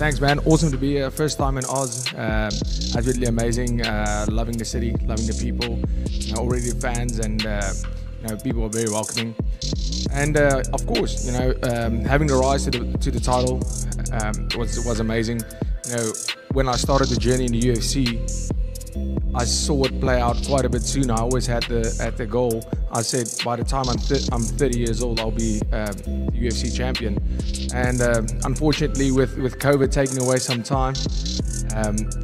Thanks, man. Awesome to be here. First time in Oz. Absolutely amazing. Loving the city, loving the people. Already fans, and people are very welcoming. And of course, having the rise to the title was amazing. When I started the journey in the UFC, I saw it play out quite a bit sooner. I always had the goal. I said by the time I'm 30 years old, I'll be UFC champion. And unfortunately, with COVID taking away some time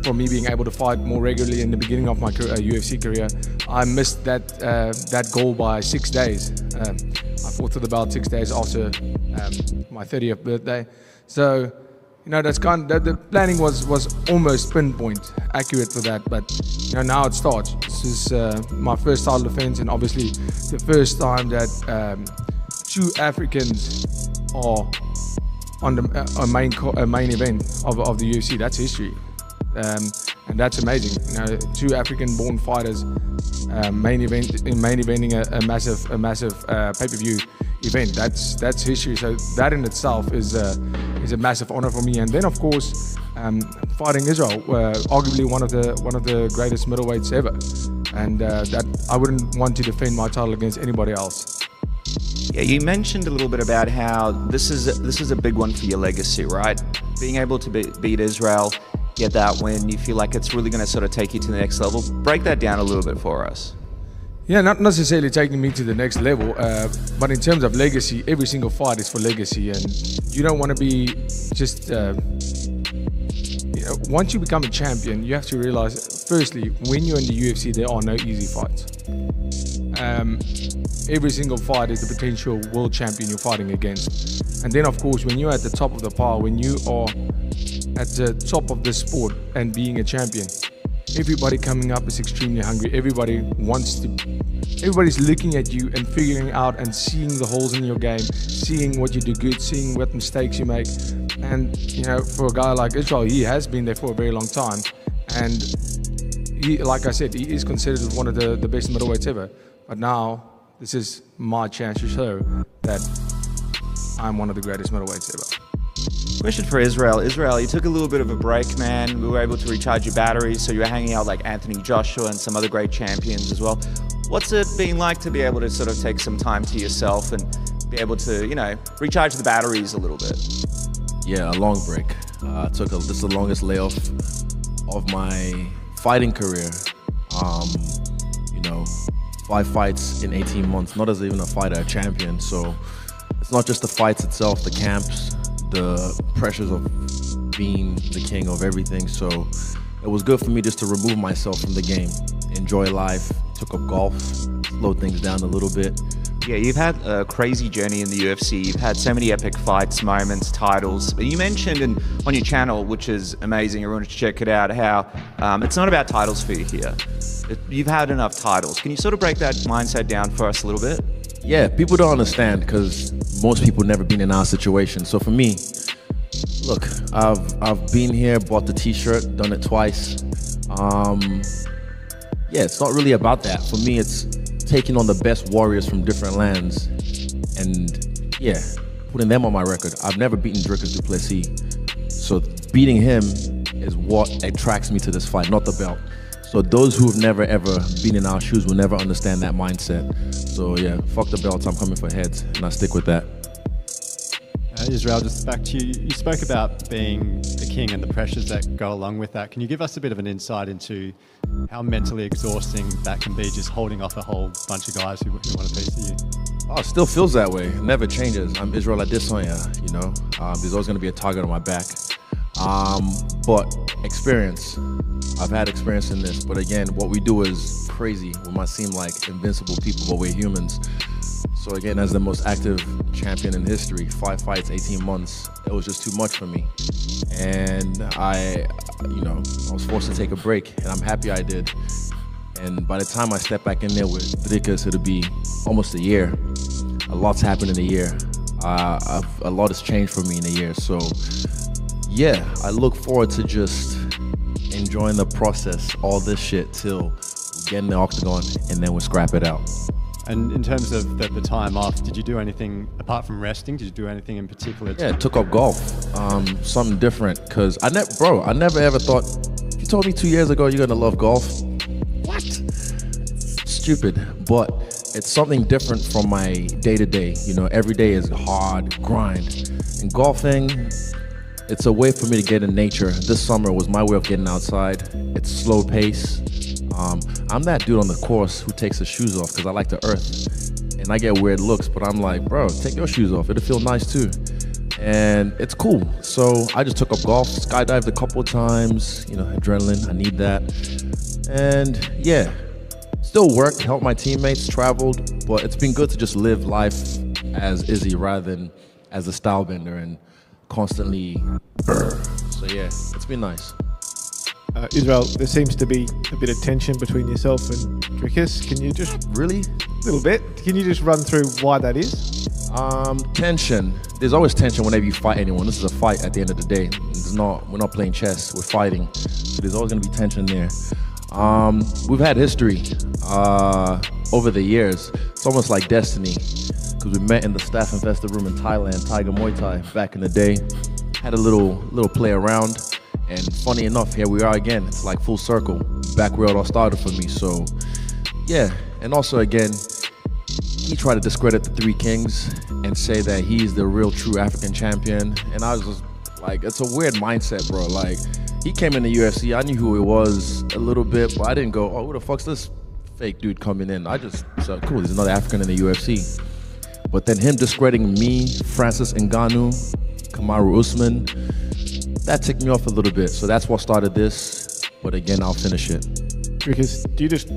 from me being able to fight more regularly in the beginning of my UFC career, I missed that goal by 6 days. I fought for the belt 6 days after my 30th birthday. So, that's the planning was almost pinpoint accurate for that, but now it starts. This is my first title defense, and obviously the first time that two Africans are on the main event of the UFC. That's history, and that's amazing. Two African-born fighters main eventing a massive pay-per-view event. That's history. So that in itself is a massive honor for me. And then of course, fighting Israel, arguably one of the greatest middleweights ever. And that I wouldn't want to defend my title against anybody else. Yeah, you mentioned a little bit about how this is a big one for your legacy, right? Being able to beat Israel, get that win, you feel like it's really going to sort of take you to the next level. Break that down a little bit for us. Yeah, not necessarily taking me to the next level, but in terms of legacy, every single fight is for legacy, and you don't want to be just. Once you become a champion, you have to realize, firstly, when you're in the UFC, there are no easy fights. Every single fight is the potential world champion you're fighting against, and then of course, when you're at the top of the pile, when you are at the top of the sport and being a champion, everybody coming up is extremely hungry. Everybody's looking at you and figuring out and seeing the holes in your game, seeing what you do good, seeing what mistakes you make. And for a guy like Israel, he has been there for a very long time, and he, like I said, he is considered one of the best middleweights ever. But now this is my chance to show that I'm one of the greatest middleweights ever. Question for Israel. Israel, you took a little bit of a break, man. We were able to recharge your batteries, so you were hanging out like Anthony Joshua and some other great champions as well. What's it been like to be able to sort of take some time to yourself and be able to, recharge the batteries a little bit? Yeah, a long break. This is the longest layoff of my fighting career. 5 fights in 18 months, not as even a fighter, a champion. So it's not just the fights itself, the camps, the pressures of being the king of everything. So it was good for me just to remove myself from the game, enjoy life, took up golf, slowed things down a little bit. Yeah, you've had a crazy journey in the UFC. You've had so many epic fights, moments, titles. But you mentioned on your channel, which is amazing, everyone should check it out, how it's not about titles for you here. You've had enough titles. Can you sort of break that mindset down for us a little bit? Yeah, people don't understand because most people never been in our situation. So for me, look, I've been here, bought the t-shirt, done it twice. Yeah, it's not really about that. For me, it's taking on the best warriors from different lands and yeah, putting them on my record. I've never beaten Dricus Du Plessi. So beating him is what attracts me to this fight, not the belt. So those who have never ever been in our shoes will never understand that mindset. So yeah, fuck the belts, I'm coming for heads, and I stick with that. Israel, just back to you. You spoke about being the king and the pressures that go along with that. Can you give us a bit of an insight into how mentally exhausting that can be, just holding off a whole bunch of guys who want a piece of you? Oh, it still feels that way. It never changes. I'm Israel Adesanya, there's always going to be a target on my back. But experience. I've had experience in this, but again, what we do is crazy. We might seem like invincible people, but we're humans. So again, as the most active champion in history, 5 fights, 18 months, it was just too much for me. And I was forced to take a break, and I'm happy I did. And by the time I step back in there with Dricus, it'll be almost a year. A lot's happened in a year. A lot has changed for me in a year. So yeah, I look forward to just enjoying the process, all this shit, till we get in the octagon and then we scrap it out. And in terms of the time off, did you do anything, apart from resting, did you do anything in particular? Yeah, took up golf. Something different, because I never ever thought, if you told me 2 years ago you're gonna love golf, what? Stupid, but it's something different from my day-to-day. You know, every day is hard grind. And golfing, it's a way for me to get in nature. This summer was my way of getting outside. It's slow pace. I'm that dude on the course who takes his shoes off because I like the earth. And I get weird looks, but I'm like, bro, take your shoes off. It'll feel nice too. And it's cool. So I just took up golf, skydived a couple of times, you know, adrenaline, I need that. And yeah, still worked, helped my teammates, traveled, but it's been good to just live life as Izzy rather than as a style bender and constantly So yeah, it's been nice. Israel, there seems to be a bit of tension between yourself and Dricus. Can you just... Really? A little bit. Can you just run through why that is? Tension. There's always tension whenever you fight anyone. This is a fight at the end of the day. We're not playing chess, we're fighting. So there's always gonna be tension there. We've had history over the years. It's almost like destiny, because we met in the staff investor room in Thailand, Tiger Muay Thai, back in the day. Had a little play around. And funny enough, here we are again. It's like full circle, back where it all started for me. So, yeah. And also, again, he tried to discredit the Three Kings and say that he's the real true African champion. And I was just like, it's a weird mindset, bro. Like, he came in the UFC. I knew who he was a little bit, but I didn't go, oh, who the fuck's this fake dude coming in? I just said, cool, there's another African in the UFC. But then him discrediting me, Francis Ngannou, Kamaru Usman, that ticked me off a little bit. So that's what started this. But again, I'll finish it. Dricus, do you just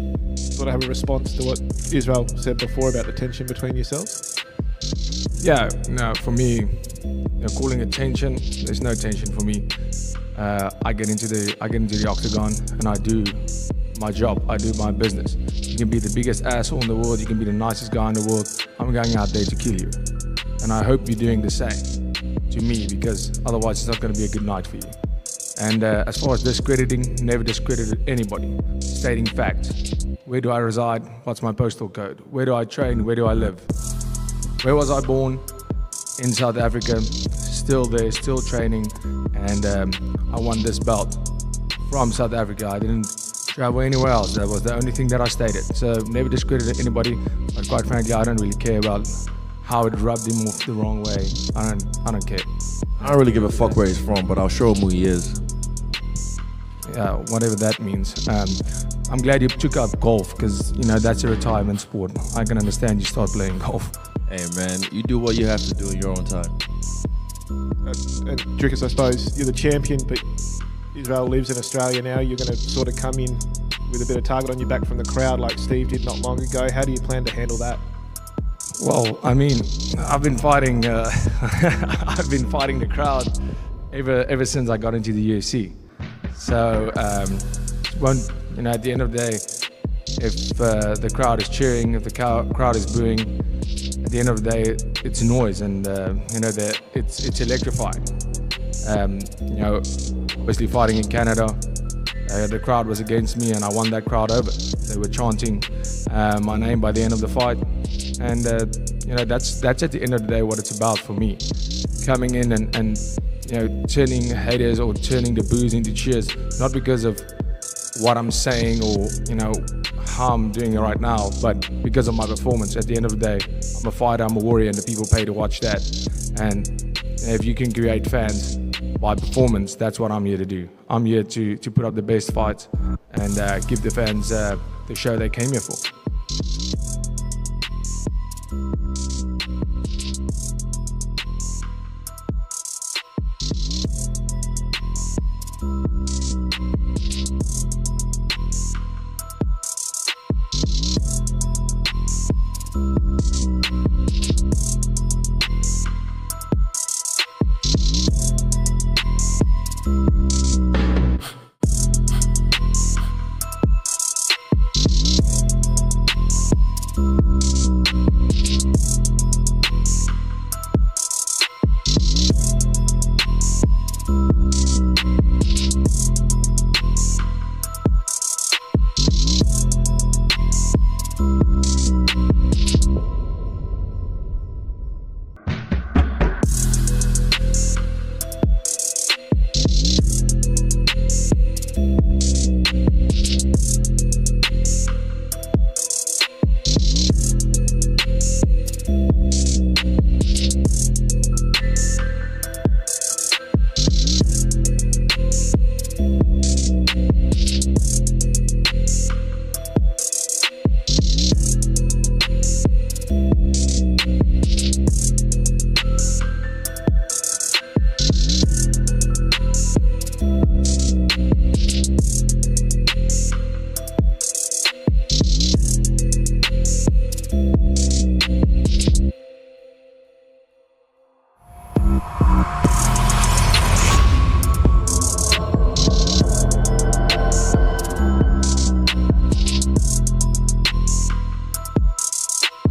sort of have a response to what Israel said before about the tension between yourselves? Yeah, no, for me, calling it tension, there's no tension for me. I get into the octagon and I do my job, I do my business. You can be the biggest asshole in the world, you can be the nicest guy in the world, I'm going out there to kill you. And I hope you're doing the same to me, because otherwise it's not going to be a good night for you. And as far as discrediting, never discredited anybody. Stating facts. Where do I reside? What's my postal code? Where do I train? Where do I live? Where was I born? In South Africa. Still there, still training. And I won this belt from South Africa. I didn't travel anywhere else. That was the only thing that I stated. So never discredited anybody. But quite frankly, I don't really care about how it rubbed him off the wrong way. I don't care. I don't really give a fuck where he's from, but I'll show him who he is. Yeah, whatever that means. I'm glad you took up golf, because you know that's a retirement sport. I can understand you start playing golf. Hey man, you do what you have to do in your own time. And Dricus, I suppose you're the champion, but Israel lives in Australia now. You're going to sort of come in with a bit of target on your back from the crowd like Steve did not long ago. How do you plan to handle that? Well, I mean, I've been fighting the crowd ever since I got into the UFC. So, at the end of the day, if the crowd is cheering, if the crowd is booing, at the end of the day, it's noise, and it's electrifying. Obviously fighting in Canada, the crowd was against me, and I won that crowd over. They were chanting my name by the end of the fight. And that's at the end of the day what it's about for me. Coming in and turning haters or turning the boos into cheers, not because of what I'm saying or how I'm doing it right now, but because of my performance. At the end of the day, I'm a fighter, I'm a warrior, and the people pay to watch that. And if you can create fans by performance, that's what I'm here to do. I'm here to put up the best fights and give the fans the show they came here for.